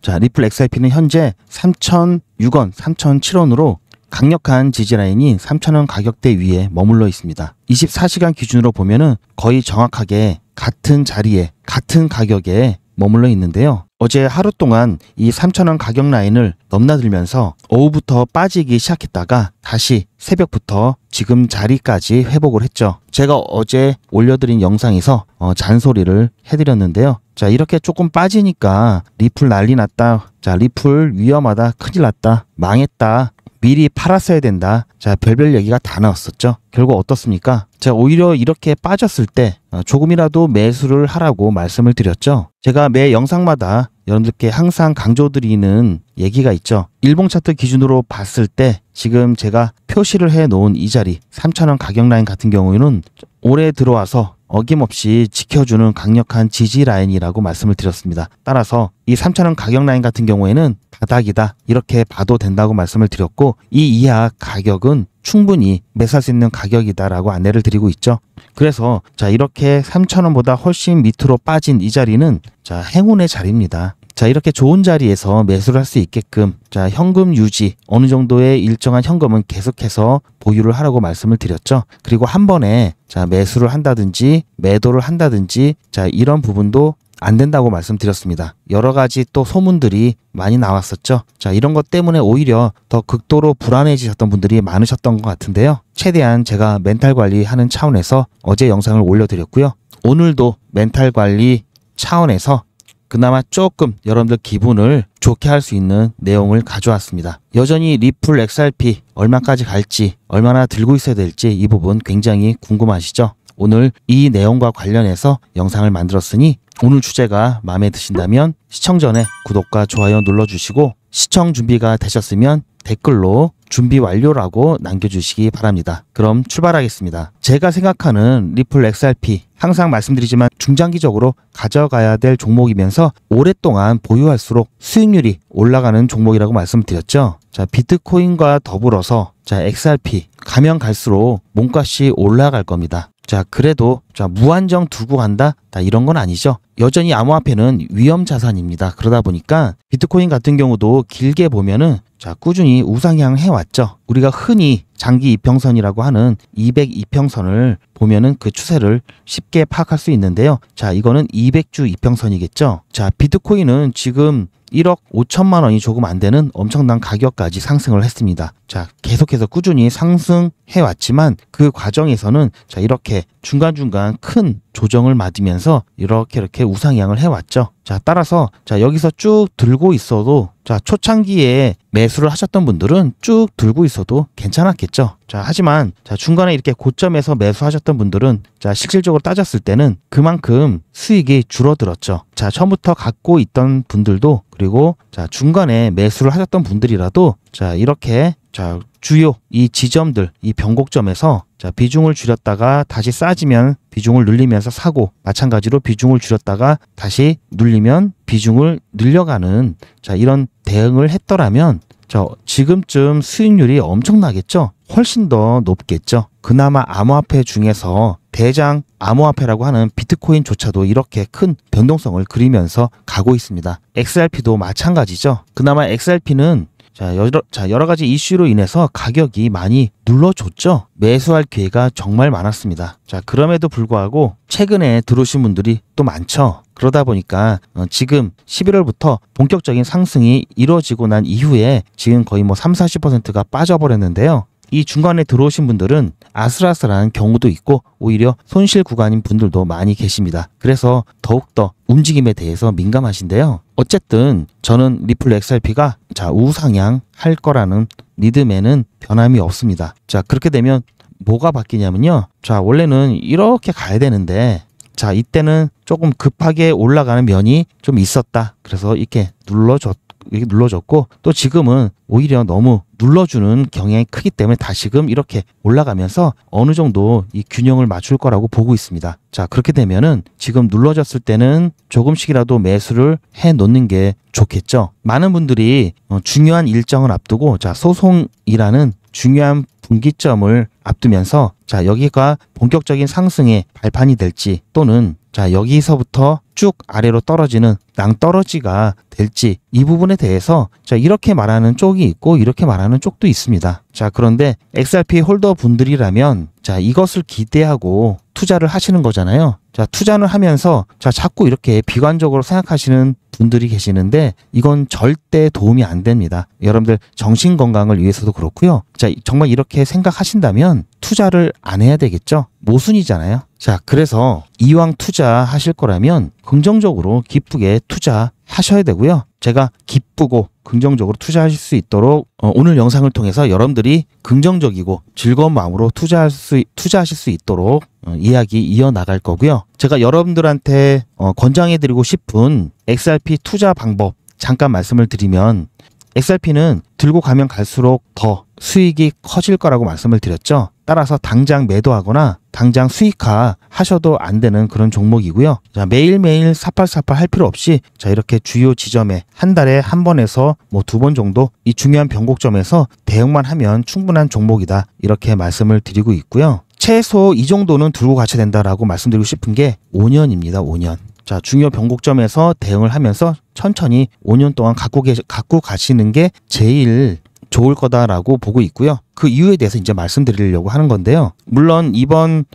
자, 리플 XRP는 현재 3,006원, 3,007원으로 강력한 지지라인인 3,000원 가격대 위에 머물러 있습니다. 24시간 기준으로 보면은 거의 정확하게 같은 자리에 같은 가격에 머물러 있는데요. 어제 하루 동안 이 3,000원 가격 라인을 넘나들면서 오후부터 빠지기 시작했다가 다시 새벽부터 지금 자리까지 회복을 했죠. 제가 어제 올려드린 영상에서 잔소리를 해드렸는데요. 자, 이렇게 조금 빠지니까 리플 난리 났다. 자, 리플 위험하다. 큰일 났다. 망했다. 미리 팔았어야 된다. 자, 별별 얘기가 다 나왔었죠. 결국 어떻습니까? 자, 오히려 이렇게 빠졌을 때 조금이라도 매수를 하라고 말씀을 드렸죠. 제가 매 영상마다 여러분들께 항상 강조드리는 얘기가 있죠. 일봉 차트 기준으로 봤을 때 지금 제가 표시를 해 놓은 이 자리 3,000원 가격 라인 같은 경우에는 올해 들어와서 어김없이 지켜주는 강력한 지지 라인이라고 말씀을 드렸습니다. 따라서 이 3,000원 가격 라인 같은 경우에는 바닥이다 이렇게 봐도 된다고 말씀을 드렸고, 이 이하 가격은 충분히 매수할 수 있는 가격이다라고 안내를 드리고 있죠. 그래서 자, 이렇게 3,000원보다 훨씬 밑으로 빠진 이 자리는 자, 행운의 자리입니다. 자, 이렇게 좋은 자리에서 매수를 할 수 있게끔 자, 현금 유지, 어느 정도의 일정한 현금은 계속해서 보유를 하라고 말씀을 드렸죠. 그리고 한 번에 자, 매수를 한다든지 매도를 한다든지 자, 이런 부분도 안 된다고 말씀드렸습니다. 여러 가지 또 소문들이 많이 나왔었죠. 자, 이런 것 때문에 오히려 더 극도로 불안해지셨던 분들이 많으셨던 것 같은데요. 최대한 제가 멘탈 관리하는 차원에서 어제 영상을 올려드렸고요. 오늘도 멘탈 관리 차원에서 그나마 조금 여러분들 기분을 좋게 할 수 있는 내용을 가져왔습니다. 여전히 리플 XRP 얼마까지 갈지, 얼마나 들고 있어야 될지 이 부분 굉장히 궁금하시죠? 오늘 이 내용과 관련해서 영상을 만들었으니 오늘 주제가 마음에 드신다면 시청 전에 구독과 좋아요 눌러주시고, 시청 준비가 되셨으면 댓글로 준비 완료라고 남겨주시기 바랍니다. 그럼 출발하겠습니다. 제가 생각하는 리플 XRP 항상 말씀드리지만 중장기적으로 가져가야 될 종목이면서 오랫동안 보유할수록 수익률이 올라가는 종목이라고 말씀드렸죠. 자, 비트코인과 더불어서 자, XRP 가면 갈수록 몸값이 올라갈 겁니다. 자, 그래도 자, 무한정 두고 간다? 다 이런 건 아니죠. 여전히 암호화폐는 위험 자산입니다. 그러다 보니까 비트코인 같은 경우도 길게 보면은 자, 꾸준히 우상향 해왔죠. 우리가 흔히 장기 이평선이라고 하는 200이평선을 보면은 그 추세를 쉽게 파악할 수 있는데요. 자, 이거는 200주 이평선이겠죠. 자, 비트코인은 지금 1억 5천만 원이 조금 안 되는 엄청난 가격까지 상승을 했습니다. 자, 계속해서 꾸준히 상승해 왔지만 그 과정에서는 자, 이렇게 중간중간 큰 조정을 맞으면서 이렇게 우상향을 해왔죠. 자, 따라서 자, 여기서 쭉 들고 있어도 자, 초창기에 매수를 하셨던 분들은 쭉 들고 있어도 괜찮았겠죠. 자, 하지만 자, 중간에 이렇게 고점에서 매수하셨던 분들은 자, 실질적으로 따졌을 때는 그만큼 수익이 줄어들었죠. 자, 처음부터 갖고 있던 분들도, 그리고 자, 중간에 매수를 하셨던 분들이라도 자, 이렇게 자, 주요 이 지점들, 이 변곡점에서 자, 비중을 줄였다가 다시 싸지면 비중을 늘리면서 사고, 마찬가지로 비중을 줄였다가 다시 눌리면 비중을 늘려가는 자, 이런 대응을 했더라면 자, 지금쯤 수익률이 엄청나겠죠. 훨씬 더 높겠죠. 그나마 암호화폐 중에서 대장 암호화폐라고 하는 비트코인조차도 이렇게 큰 변동성을 그리면서 가고 있습니다. XRP도 마찬가지죠. 그나마 XRP는 여러 가지 이슈로 인해서 가격이 많이 눌러줬죠. 매수할 기회가 정말 많았습니다. 자, 그럼에도 불구하고 최근에 들어오신 분들이 또 많죠. 그러다 보니까 지금 11월부터 본격적인 상승이 이루어지고 난 이후에 지금 거의 뭐 30-40%가 빠져버렸는데요. 이 중간에 들어오신 분들은 아슬아슬한 경우도 있고 오히려 손실 구간인 분들도 많이 계십니다. 그래서 더욱더 움직임에 대해서 민감하신데요. 어쨌든 저는 리플 XRP가 자, 우상향 할 거라는 믿음에는 변함이 없습니다. 자, 그렇게 되면 뭐가 바뀌냐면요. 자, 원래는 이렇게 가야 되는데 자, 이때는 조금 급하게 올라가는 면이 좀 있었다. 그래서 이렇게 눌러줬고 또 지금은 오히려 너무 눌러주는 경향이 크기 때문에 다시금 이렇게 올라가면서 어느 정도 이 균형을 맞출 거라고 보고 있습니다. 자, 그렇게 되면은 지금 눌러졌을 때는 조금씩이라도 매수를 해 놓는 게 좋겠죠. 많은 분들이 중요한 일정을 앞두고 자, 소송이라는 중요한 분기점을 앞두면서 자, 여기가 본격적인 상승의 발판이 될지 또는 자, 여기서부터 쭉 아래로 떨어지는 낭떠러지가 될지 이 부분에 대해서 자 이렇게 말하는 쪽이 있고 이렇게 말하는 쪽도 있습니다. 자 그런데 XRP 홀더 분들이라면 자 이것을 기대하고 투자를 하시는 거잖아요. 자 투자를 하면서 자 자꾸 이렇게 비관적으로 생각하시는 분들이 계시는데 이건 절대 도움이 안 됩니다. 여러분들 정신 건강을 위해서도 그렇고요. 자 정말 이렇게 생각하신다면 투자를 안 해야 되겠죠. 모순이잖아요. 자 그래서 이왕 투자하실 거라면 긍정적으로 기쁘게 투자하셔야 되고요. 제가 기쁘고 긍정적으로 투자하실 수 있도록 오늘 영상을 통해서 여러분들이 긍정적이고 즐거운 마음으로 투자하실 수 있도록 이야기 이어나갈 거고요. 제가 여러분들한테 권장해드리고 싶은 XRP 투자 방법 잠깐 말씀을 드리면 XRP는 들고 가면 갈수록 더 수익이 커질 거라고 말씀을 드렸죠. 따라서 당장 매도하거나 당장 수익화 하셔도 안 되는 그런 종목이고요. 자, 매일매일 사팔사팔 할 필요 없이 자 이렇게 주요 지점에 한 달에 한 번에서 뭐 2번 정도 이 중요한 변곡점에서 대응만 하면 충분한 종목이다. 이렇게 말씀을 드리고 있고요. 최소 이 정도는 들고 가셔야 된다라고 말씀드리고 싶은 게 5년입니다. 5년. 자, 중요 변곡점에서 대응을 하면서 천천히 5년 동안 갖고 가시는 게 제일 좋을 거다라고 보고 있고요. 그 이유에 대해서 이제 말씀드리려고 하는 건데요. 물론 이번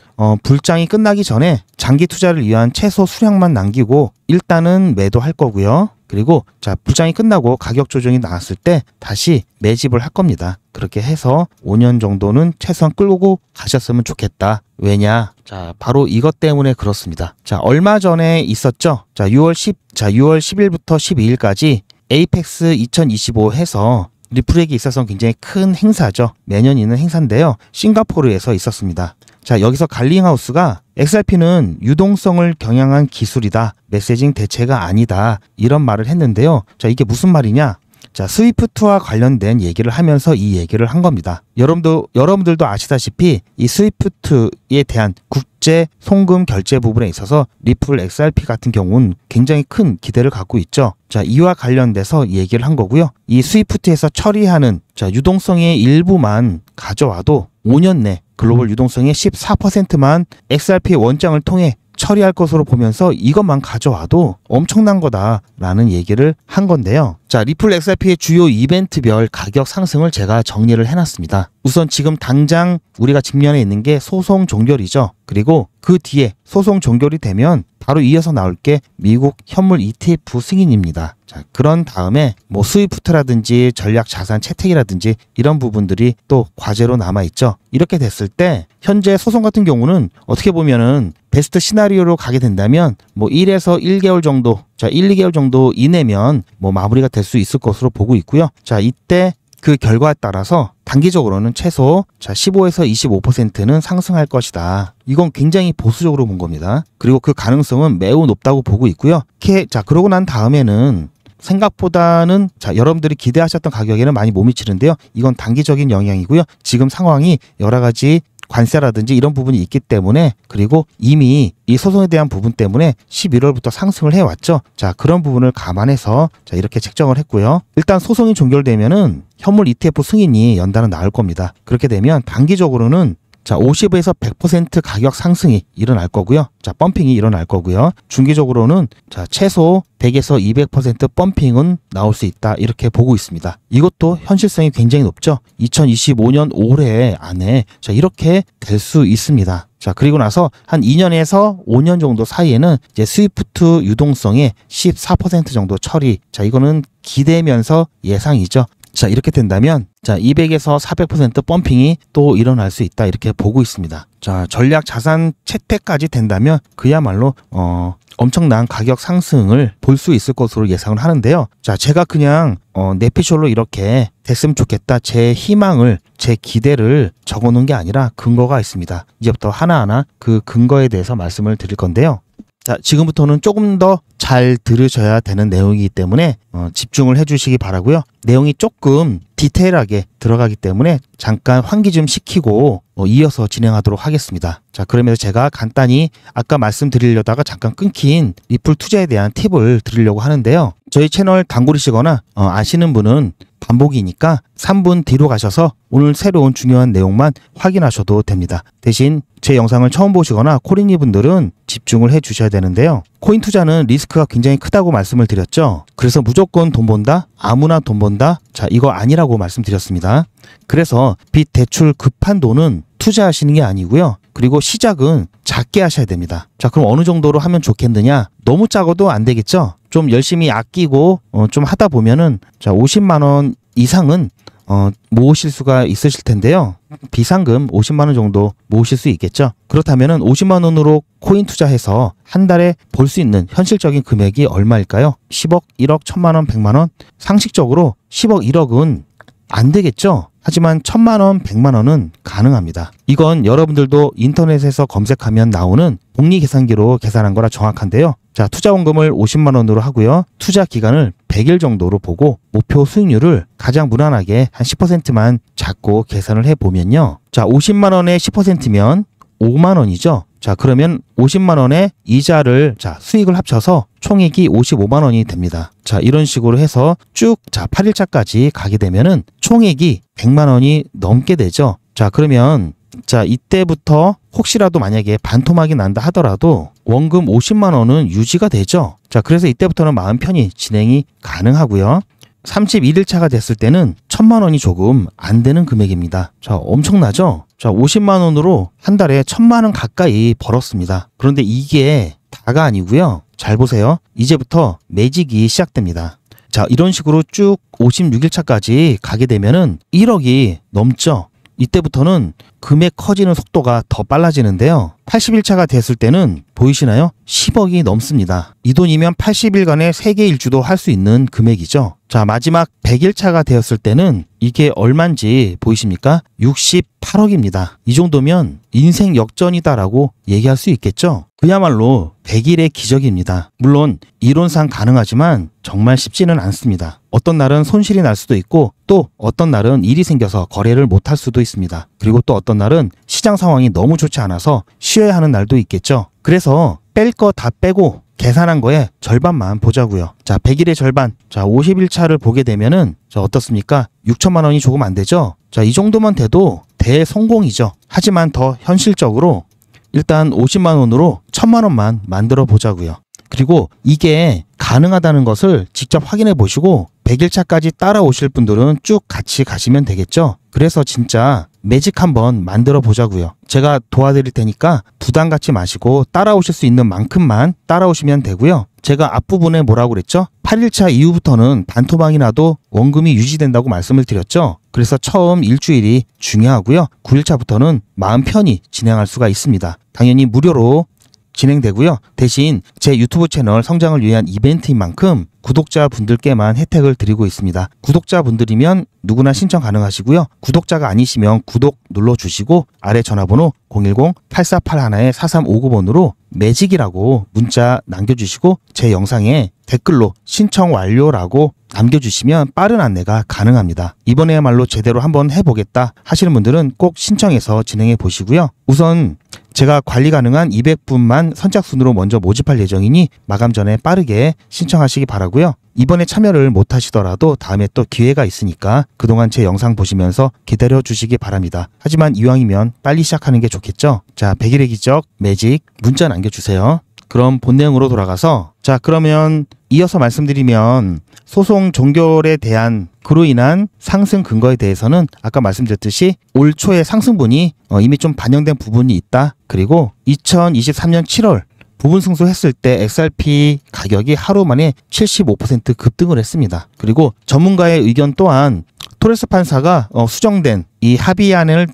불장이 끝나기 전에 장기 투자를 위한 최소 수량만 남기고 일단은 매도할 거고요. 그리고 자 불장이 끝나고 가격 조정이 나왔을 때 다시 매집을 할 겁니다. 그렇게 해서 5년 정도는 최소한 끌고 가셨으면 좋겠다. 왜냐? 자 바로 이것 때문에 그렇습니다. 자 얼마 전에 있었죠. 자 6월 10일부터 12일까지 에이펙스 2025 해서 리플에게 있어서 굉장히 큰 행사죠. 매년 있는 행사인데요. 싱가포르에서 있었습니다. 자 여기서 갈링하우스가 XRP는 유동성을 겨냥한 기술이다. 메시징 대체가 아니다. 이런 말을 했는데요. 자 이게 무슨 말이냐? 자 스위프트와 관련된 얘기를 하면서 이 얘기를 한 겁니다. 여러분들도 아시다시피 이 스위프트에 대한 국제 송금 결제 부분에 있어서 리플 XRP 같은 경우는 굉장히 큰 기대를 갖고 있죠. 자 이와 관련돼서 얘기를 한 거고요. 이 스위프트에서 처리하는 자 유동성의 일부만 가져와도 5년 내 글로벌 유동성의 14%만 XRP 원장을 통해 처리할 것으로 보면서 이것만 가져와도 엄청난 거다라는 얘기를 한 건데요. 자, 리플 XRP의 주요 이벤트별 가격 상승을 제가 정리를 해놨습니다. 우선 지금 당장 우리가 직면해 있는 게 소송 종결이죠. 그리고 그 뒤에 소송 종결이 되면 바로 이어서 나올 게 미국 현물 ETF 승인입니다. 자, 그런 다음에 뭐 스위프트라든지 전략 자산 채택이라든지 이런 부분들이 또 과제로 남아있죠. 이렇게 됐을 때 현재 소송 같은 경우는 어떻게 보면은 베스트 시나리오로 가게 된다면 뭐 1에서 1개월 정도, 자 1, 2개월 정도 이내면 뭐 마무리가 될 수 있을 것으로 보고 있고요. 자 이때 그 결과에 따라서 단기적으로는 최소 자 15에서 25%는 상승할 것이다. 이건 굉장히 보수적으로 본 겁니다. 그리고 그 가능성은 매우 높다고 보고 있고요. 자 그러고 난 다음에는 생각보다는 자 여러분들이 기대하셨던 가격에는 많이 못 미치는데요. 이건 단기적인 영향이고요. 지금 상황이 여러 가지 관세라든지 이런 부분이 있기 때문에 그리고 이미 이 소송에 대한 부분 때문에 11월부터 상승을 해왔죠. 자 그런 부분을 감안해서 자 이렇게 책정을 했고요. 일단 소송이 종결되면은 현물 ETF 승인이 연달아 나올 겁니다. 그렇게 되면 단기적으로는 자 50에서 100% 가격 상승이 일어날 거고요. 자 펌핑이 일어날 거고요. 중기적으로는 자 최소 100에서 200% 펌핑은 나올 수 있다. 이렇게 보고 있습니다. 이것도 현실성이 굉장히 높죠. 2025년 올해 안에 자 이렇게 될 수 있습니다. 자 그리고 나서 한 2년에서 5년 정도 사이에는 이제 스위프트 유동성의 14% 정도 처리. 자 이거는 기대면서 예상이죠. 자 이렇게 된다면 자 200에서 400% 펌핑이 또 일어날 수 있다 이렇게 보고 있습니다. 자 전략 자산 채택까지 된다면 그야말로 엄청난 가격 상승을 볼 수 있을 것으로 예상을 하는데요. 자 제가 그냥 내피셜로 이렇게 됐으면 좋겠다 제 희망을 제 기대를 적어놓은 게 아니라 근거가 있습니다. 이제부터 하나하나 그 근거에 대해서 말씀을 드릴 건데요. 자 지금부터는 조금 더 잘 들으셔야 되는 내용이기 때문에 집중을 해주시기 바라고요. 내용이 조금 디테일하게 들어가기 때문에 잠깐 환기 좀 시키고 이어서 진행하도록 하겠습니다. 자 그러면서 제가 간단히 아까 말씀드리려다가 잠깐 끊긴 리플 투자에 대한 팁을 드리려고 하는데요. 저희 채널 단골이시거나 아시는 분은 반복이니까 3분 뒤로 가셔서 오늘 새로운 중요한 내용만 확인하셔도 됩니다. 대신 제 영상을 처음 보시거나 코린이 분들은 집중을 해 주셔야 되는데요. 코인 투자는 리스크가 굉장히 크다고 말씀을 드렸죠. 그래서 무조건 돈 번다, 아무나 돈 번다, 자 이거 아니라고 말씀드렸습니다. 그래서 빚 대출 급한 돈은 투자하시는 게 아니고요. 그리고 시작은 작게 하셔야 됩니다. 자 그럼 어느 정도로 하면 좋겠느냐? 너무 작아도 안 되겠죠. 좀 열심히 아끼고 좀 하다 보면은 자 50만 원 이상은 모으실 수가 있으실 텐데요. 비상금 50만 원 정도 모으실 수 있겠죠. 그렇다면은 50만 원으로 코인 투자해서 한 달에 벌 수 있는 현실적인 금액이 얼마일까요? 10억, 1억, 1000만 원, 100만 원? 상식적으로 10억, 1억은 안 되겠죠. 하지만 1000만 원, 100만 원은 가능합니다. 이건 여러분들도 인터넷에서 검색하면 나오는 복리 계산기로 계산한 거라 정확한데요. 자, 투자 원금을 50만 원으로 하고요. 투자 기간을 100일 정도로 보고 목표 수익률을 가장 무난하게 한 10%만 잡고 계산을 해보면요. 자, 50만 원에 10%면 5만 원이죠. 자, 그러면 50만 원의 이자를 수익을 합쳐서 총액이 55만 원이 됩니다. 자, 이런 식으로 해서 쭉 8일차까지 가게 되면은 총액이 100만 원이 넘게 되죠. 자, 그러면 이때부터 혹시라도 만약에 반토막이 난다 하더라도 원금 50만 원은 유지가 되죠. 자, 그래서 이때부터는 마음 편히 진행이 가능하고요. 31일차가 됐을 때는 1000만 원이 조금 안 되는 금액입니다. 자, 엄청나죠? 자, 50만 원으로 한 달에 1000만 원 가까이 벌었습니다. 그런데 이게 다가 아니고요. 잘 보세요. 이제부터 매직이 시작됩니다. 자, 이런 식으로 쭉 56일차까지 가게 되면은 1억이 넘죠. 이때부터는 금액 커지는 속도가 더 빨라지는데요. 80일차가 됐을 때는 보이시나요? 10억이 넘습니다. 이 돈이면 80일간의 세계 일주도 할 수 있는 금액이죠. 자, 마지막 100일차가 되었을 때는 이게 얼마인지 보이십니까? 68억입니다. 이 정도면 인생 역전이다라고 얘기할 수 있겠죠. 그야말로 100일의 기적입니다. 물론 이론상 가능하지만 정말 쉽지는 않습니다. 어떤 날은 손실이 날 수도 있고 또 어떤 날은 일이 생겨서 거래를 못할 수도 있습니다. 그리고 또 어떤 날은 시장 상황이 너무 좋지 않아서 쉬어야 하는 날도 있겠죠. 그래서 뺄 거 다 빼고 계산한 거에 절반만 보자고요. 자, 100일의 절반. 자, 50일차를 보게 되면은 어떻습니까? 6천만 원이 조금 안 되죠? 자, 이 정도만 돼도 대성공이죠. 하지만 더 현실적으로 일단 50만 원으로 1000만 원만 만들어 보자고요. 그리고 이게 가능하다는 것을 직접 확인해 보시고 100일차까지 따라오실 분들은 쭉 같이 가시면 되겠죠. 그래서 진짜 매직 한번 만들어 보자고요. 제가 도와드릴 테니까 부담 갖지 마시고 따라오실 수 있는 만큼만 따라오시면 되고요. 제가 앞부분에 뭐라고 그랬죠? 8일차 이후부터는 반토막이 나도 원금이 유지된다고 말씀을 드렸죠. 그래서 처음 일주일이 중요하고요. 9일차부터는 마음 편히 진행할 수가 있습니다. 당연히 무료로 진행되고요. 대신 제 유튜브 채널 성장을 위한 이벤트인 만큼 구독자분들께만 혜택을 드리고 있습니다. 구독자분들이면 누구나 신청 가능하시고요. 구독자가 아니시면 구독 눌러주시고 아래 전화번호 010-8481-4359번으로 매직이라고 문자 남겨주시고 제 영상에 댓글로 신청 완료라고 남겨주시면 빠른 안내가 가능합니다. 이번에야말로 제대로 한번 해보겠다 하시는 분들은 꼭 신청해서 진행해 보시고요. 우선 제가 관리 가능한 200분만 선착순으로 먼저 모집할 예정이니 마감 전에 빠르게 신청하시기 바라고요. 이번에 참여를 못 하시더라도 다음에 또 기회가 있으니까 그동안 제 영상 보시면서 기다려 주시기 바랍니다. 하지만 이왕이면 빨리 시작하는 게 좋겠죠. 자, 100일의 기적 매직 문자 남겨주세요. 그럼 본 내용으로 돌아가서 그러면 이어서 말씀드리면 소송 종결에 대한 그로 인한 상승 근거에 대해서는 아까 말씀드렸듯이 올 초에 상승분이 이미 좀 반영된 부분이 있다. 그리고 2023년 7월 부분 승소했을 때 XRP 가격이 하루 만에 75% 급등을 했습니다. 그리고 전문가의 의견 또한 토레스 판사가 수정된 이 합의안을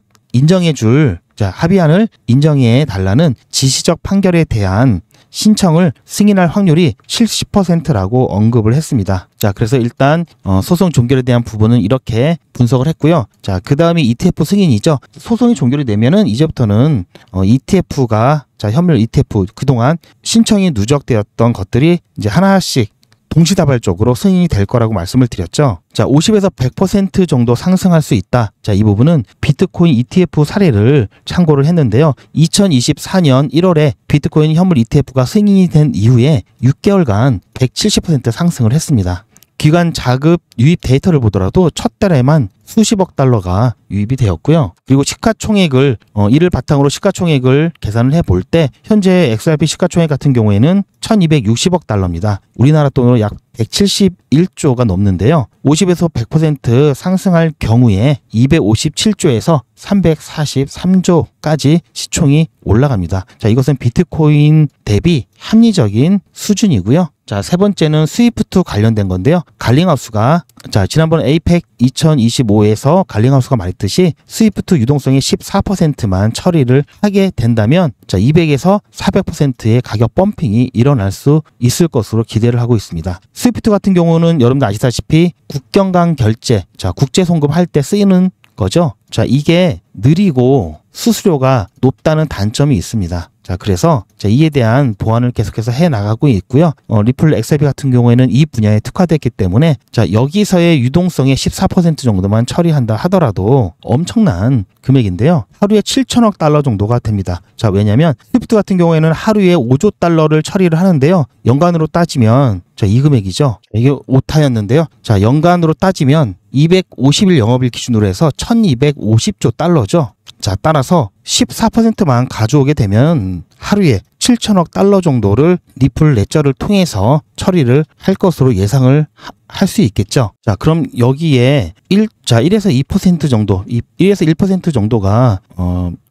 합의안을 인정해 달라는 지시적 판결에 대한 신청을 승인할 확률이 70%라고 언급을 했습니다. 자, 그래서 일단 소송 종결에 대한 부분은 이렇게 분석을 했고요. 자, 그 다음이 ETF 승인이죠. 소송이 종결이 되면은 이제부터는 ETF가 현물 ETF 그동안 신청이 누적되었던 것들이 이제 하나씩 동시다발적으로 승인이 될 거라고 말씀을 드렸죠. 자, 50에서 100% 정도 상승할 수 있다. 자, 이 부분은 비트코인 ETF 사례를 참고를 했는데요. 2024년 1월에 비트코인 현물 ETF가 승인이 된 이후에 6개월간 170% 상승을 했습니다. 기관 자급 유입 데이터를 보더라도 첫 달에만 수십억 달러가 유입이 되었고요. 그리고 시가총액을 이를 바탕으로 시가총액을 계산을 해볼 때 현재 XRP 시가총액 같은 경우에는 1260억 달러입니다. 우리나라 돈으로 약 171조가 넘는데요. 50에서 100% 상승할 경우에 257조에서 343조까지 시총이 올라갑니다. 자, 이것은 비트코인 대비 합리적인 수준이고요. 자, 세 번째는 스위프트 관련된 건데요. 갈링하우스가 지난번 에이펙 2025에서 갈링하우스가 말했듯이 스위프트 유동성의 14%만 처리를 하게 된다면 200에서 400%의 가격 펌핑이 일어날 수 있을 것으로 기대를 하고 있습니다. 스위프트 같은 경우는 여러분들 아시다시피 국경 간 결제, 국제 송금할 때 쓰이는 거죠. 자, 이게 느리고 수수료가 높다는 단점이 있습니다. 자, 그래서 이에 대한 보완을 계속해서 해 나가고 있고요. 리플 XRP 같은 경우에는 이 분야에 특화됐기 때문에 여기서의 유동성의 14% 정도만 처리한다 하더라도 엄청난 금액인데요. 하루에 7천억 달러 정도가 됩니다. 자, 왜냐면 스위프트 같은 경우에는 하루에 5조 달러를 처리를 하는데요. 연간으로 따지면 이 금액이죠. 이게 오타였는데요. 자, 연간으로 따지면 250일 영업일 기준으로 해서 1250조 달러죠. 자, 따라서 14%만 가져오게 되면 하루에 7천억 달러 정도를 리플 레저를 통해서 처리를 할 것으로 예상을 할 수 있겠죠. 자, 그럼 여기에 1에서 2% 정도, 1에서 1% 정도가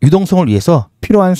유동성을 위해서 필요한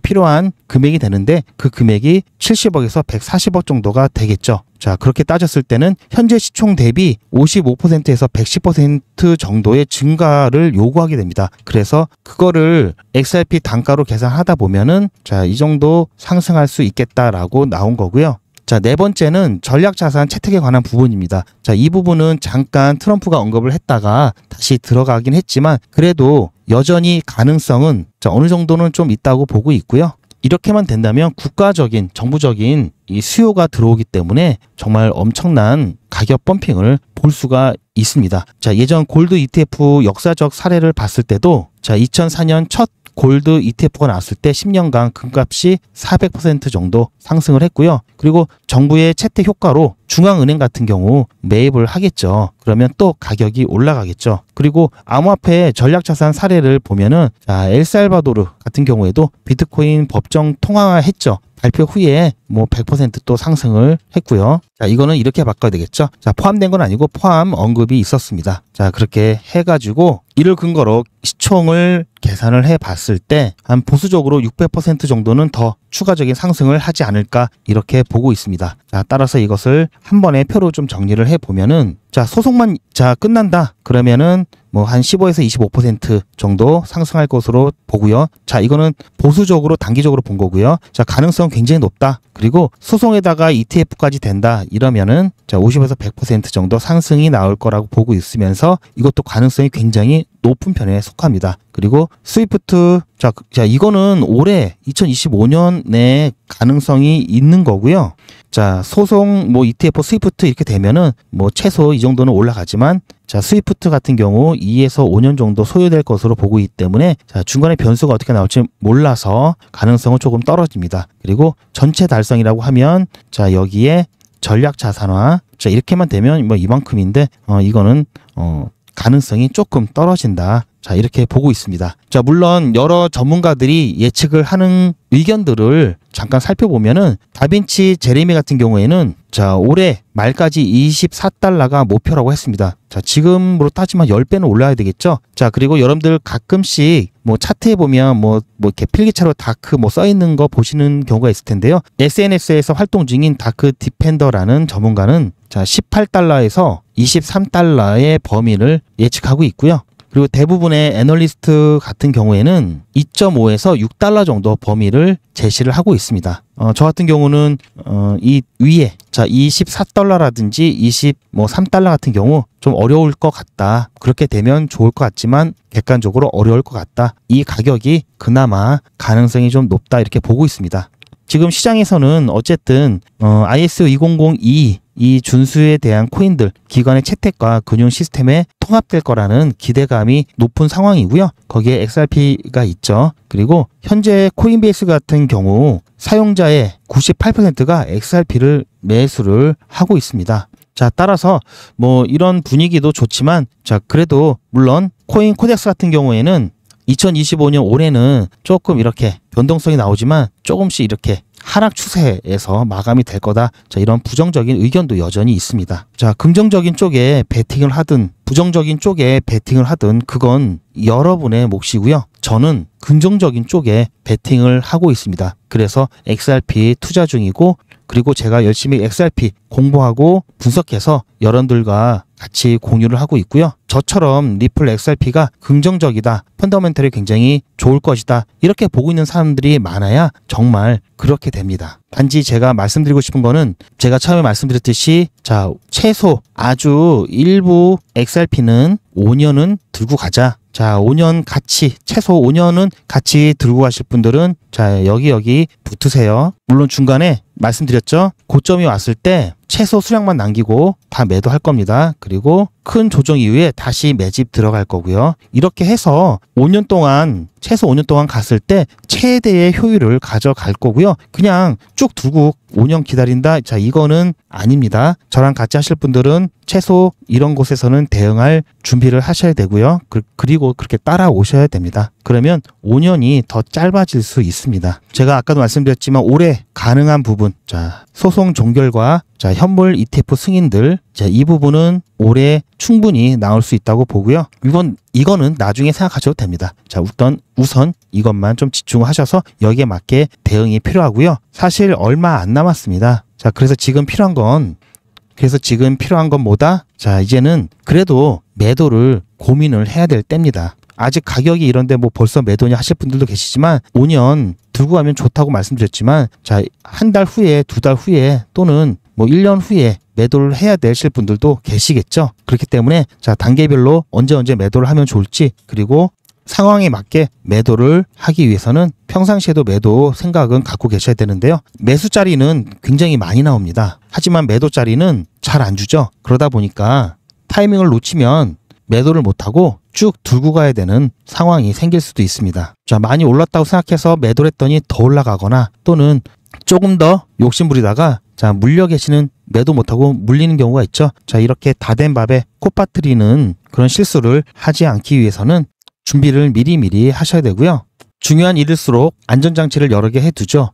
필요한 금액이 되는데 그 금액이 70억에서 140억 정도가 되겠죠. 자, 그렇게 따졌을 때는 현재 시총 대비 55%에서 110% 정도의 증가를 요구하게 됩니다. 그래서 그거를 XRP 단가로 계산하다 보면은 이 정도 상승할 수 있겠다라고 나온 거고요. 자, 네 번째는 전략자산 채택에 관한 부분입니다. 자, 이 부분은 잠깐 트럼프가 언급을 했다가 다시 들어가긴 했지만 그래도 여전히 가능성은 어느 정도는 좀 있다고 보고 있고요. 이렇게만 된다면 국가적인, 정부적인 이 수요가 들어오기 때문에 정말 엄청난 가격 펌핑을 볼 수가 있습니다. 자, 예전 골드 ETF 역사적 사례를 봤을 때도 2004년 첫 골드 ETF가 나왔을 때 10년간 금값이 400% 정도 상승을 했고요. 그리고 정부의 채택 효과로 중앙은행 같은 경우 매입을 하겠죠. 그러면 또 가격이 올라가겠죠. 그리고 암호화폐 전략자산 사례를 보면은 엘살바도르 같은 경우에도 비트코인 법정 통화했죠. 발표 후에 100% 또 상승을 했고요. 자, 이거는 이렇게 바꿔야 되겠죠. 자, 포함된 건 아니고 포함 언급이 있었습니다. 자, 그렇게 해가지고 이를 근거로 시총을 계산을 해 봤을 때 한 보수적으로 600% 정도는 더 추가적인 상승을 하지 않을까 이렇게 보고 있습니다. 자, 따라서 이것을 한 번에 표로 좀 정리를 해 보면은 소송만 끝난다 그러면은 한 15에서 25% 정도 상승할 것으로 보고요. 자, 이거는 보수적으로 단기적으로 본 거고요. 자, 가능성 굉장히 높다. 그리고 소송에다가 ETF까지 된다 이러면은 50에서 100% 정도 상승이 나올 거라고 보고 있으면서 이것도 가능성이 굉장히 높은 편에 속합니다. 그리고 스위프트 이거는 올해 2025년에 가능성이 있는 거고요. 자, 소송 ETF 스위프트 이렇게 되면은 최소 이 정도는 올라가지만 스위프트 같은 경우 2에서 5년 정도 소요될 것으로 보고 있기 때문에 중간에 변수가 어떻게 나올지 몰라서 가능성은 조금 떨어집니다. 그리고 전체 달성이라고 하면 여기에 전략 자산화 이렇게만 되면 이만큼인데 이거는 가능성이 조금 떨어진다. 자, 이렇게 보고 있습니다. 자, 물론 여러 전문가들이 예측을 하는 의견들을 잠깐 살펴보면은 다빈치 제레미 같은 경우에는 올해 말까지 24달러가 목표라고 했습니다. 자, 지금으로 따지면 10배는 올라야 되겠죠. 자, 그리고 여러분들 가끔씩 차트에 보면 이렇게 필기차로 다크 써 있는 거 보시는 경우가 있을 텐데요. SNS에서 활동 중인 다크 디펜더라는 전문가는 18달러에서 23달러의 범위를 예측하고 있고요. 그리고 대부분의 애널리스트 같은 경우에는 2.5에서 6달러 정도 범위를 제시를 하고 있습니다. 저 같은 경우는 이 위에 24달러라든지 23달러 같은 경우 좀 어려울 것 같다. 그렇게 되면 좋을 것 같지만 객관적으로 어려울 것 같다. 이 가격이 그나마 가능성이 좀 높다 이렇게 보고 있습니다. 지금 시장에서는 어쨌든 ISO 2002 이 준수에 대한 코인들 기관의 채택과 금융 시스템에 통합될 거라는 기대감이 높은 상황이고요. 거기에 XRP가 있죠. 그리고 현재 코인베이스 같은 경우 사용자의 98%가 XRP를 매수를 하고 있습니다. 자, 따라서 뭐 이런 분위기도 좋지만 자, 그래도 물론 코인 코덱스 같은 경우에는 2025년 올해는 조금 이렇게 변동성이 나오지만 조금씩 이렇게 하락 추세에서 마감이 될 거다. 자, 이런 부정적인 의견도 여전히 있습니다. 자, 긍정적인 쪽에 베팅을 하든 부정적인 쪽에 베팅을 하든 그건 여러분의 몫이고요. 저는 긍정적인 쪽에 베팅을 하고 있습니다. 그래서 XRP 투자 중이고 그리고 제가 열심히 XRP 공부하고 분석해서 여러분들과 같이 공유를 하고 있고요. 저처럼 리플 XRP가 긍정적이다. 펀더멘털이 굉장히 좋을 것이다. 이렇게 보고 있는 사람들이 많아야 정말 그렇게 됩니다. 단지 제가 말씀드리고 싶은 거는 제가 처음에 말씀드렸듯이 자, 최소 아주 일부 XRP는 5년은 들고 가자. 자, 5년 같이 최소 5년은 같이 들고 가실 분들은 자, 여기 붙으세요. 물론 중간에 말씀드렸죠. 고점이 왔을 때 최소 수량만 남기고 다 매도할 겁니다. 그리고 큰 조정 이후에 다시 매집 들어갈 거고요. 이렇게 해서 5년 동안 최소 5년 동안 갔을 때 최대의 효율을 가져갈 거고요. 그냥 쭉 두고 5년 기다린다. 자, 이거는 아닙니다. 저랑 같이 하실 분들은 최소 이런 곳에서는 대응할 준비를 하셔야 되고요. 그리고 그렇게 따라오셔야 됩니다. 그러면 5년이 더 짧아질 수 있습니다. 제가 아까도 말씀드렸지만 올해 가능한 부분, 자, 소송 종결과 자, 현물 ETF 승인들, 자, 이 부분은 올해 충분히 나올 수 있다고 보고요. 이거는 나중에 생각하셔도 됩니다. 자, 우선 이것만 좀 집중하셔서 여기에 맞게 대응이 필요하고요. 사실 얼마 안 남았습니다. 자, 그래서 지금 필요한 건 뭐다? 자, 이제는 그래도 매도를 고민을 해야 될 때입니다. 아직 가격이 이런데 뭐 벌써 매도냐 하실 분들도 계시지만 5년 들고 가면 좋다고 말씀드렸지만 자, 한 달 후에, 두 달 후에 또는 뭐 1년 후에 매도를 해야 되실 분들도 계시겠죠. 그렇기 때문에 자, 단계별로 언제 매도를 하면 좋을지 그리고 상황에 맞게 매도를 하기 위해서는 평상시에도 매도 생각은 갖고 계셔야 되는데요. 매수 자리는 굉장히 많이 나옵니다. 하지만 매도 자리는 잘 안 주죠. 그러다 보니까 타이밍을 놓치면 매도를 못하고 쭉 들고 가야 되는 상황이 생길 수도 있습니다. 자, 많이 올랐다고 생각해서 매도를 했더니 더 올라가거나 또는 조금 더 욕심부리다가 자, 물려 계시는 매도 못하고 물리는 경우가 있죠. 자, 이렇게 다 된 밥에 코 빠뜨리는 그런 실수를 하지 않기 위해서는 준비를 미리 하셔야 되고요. 중요한 일일수록 안전장치를 여러 개 해두죠.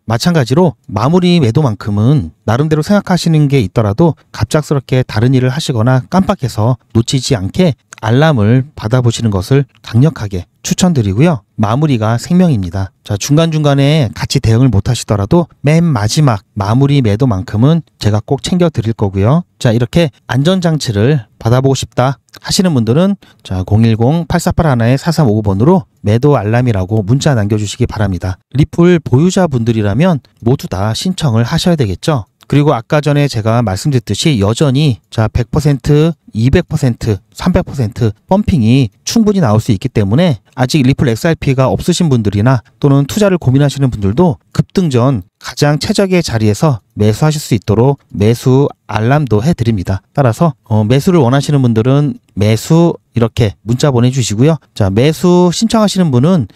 마찬가지로 마무리 매도만큼은 나름대로 생각하시는 게 있더라도 갑작스럽게 다른 일을 하시거나 깜빡해서 놓치지 않게 알람을 받아보시는 것을 강력하게 추천드리고요. 마무리가 생명입니다. 자, 중간중간에 같이 대응을 못 하시더라도 맨 마지막 마무리 매도만큼은 제가 꼭 챙겨 드릴 거고요. 자, 이렇게 안전장치를 받아보고 싶다 하시는 분들은 자, 010-8481-4359번으로 매도 알람이라고 문자 남겨주시기 바랍니다. 리플 보유자분들이라면 모두 다 신청을 하셔야 되겠죠. 그리고 아까 전에 제가 말씀드렸듯이 여전히 자, 100%, 200%, 300% 펌핑이 충분히 나올 수 있기 때문에 아직 리플 XRP가 없으신 분들이나 또는 투자를 고민하시는 분들도 급등 전 가장 최적의 자리에서 매수하실 수 있도록 매수 알람도 해드립니다. 따라서 매수를 원하시는 분들은 매수 이렇게 문자 보내주시고요. 자, 매수 신청하시는 분은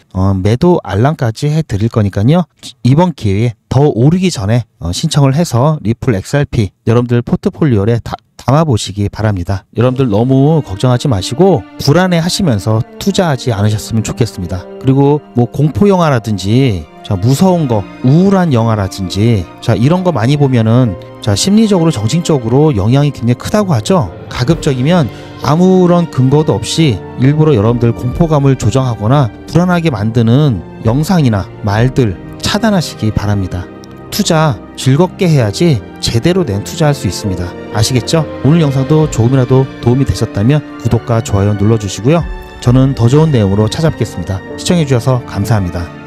매도 알람까지 해드릴 거니까요. 이번 기회에 더 오르기 전에 신청을 해서 리플 XRP 여러분들 포트폴리오에 담아보시기 바랍니다. 여러분들 너무 걱정하지 마시고 불안해 하시면서 투자하지 않으셨으면 좋겠습니다. 그리고 뭐 공포 영화라든지 자, 무서운 거, 우울한 영화라든지 자, 이런 거 많이 보면은 자, 심리적으로 정신적으로 영향이 굉장히 크다고 하죠. 가급적이면 아무런 근거도 없이 일부러 여러분들 공포감을 조정하거나 불안하게 만드는 영상이나 말들 차단하시기 바랍니다. 투자 즐겁게 해야지 제대로 된 투자할 수 있습니다. 아시겠죠? 오늘 영상도 조금이라도 도움이 되셨다면 구독과 좋아요 눌러주시고요. 저는 더 좋은 내용으로 찾아뵙겠습니다. 시청해주셔서 감사합니다.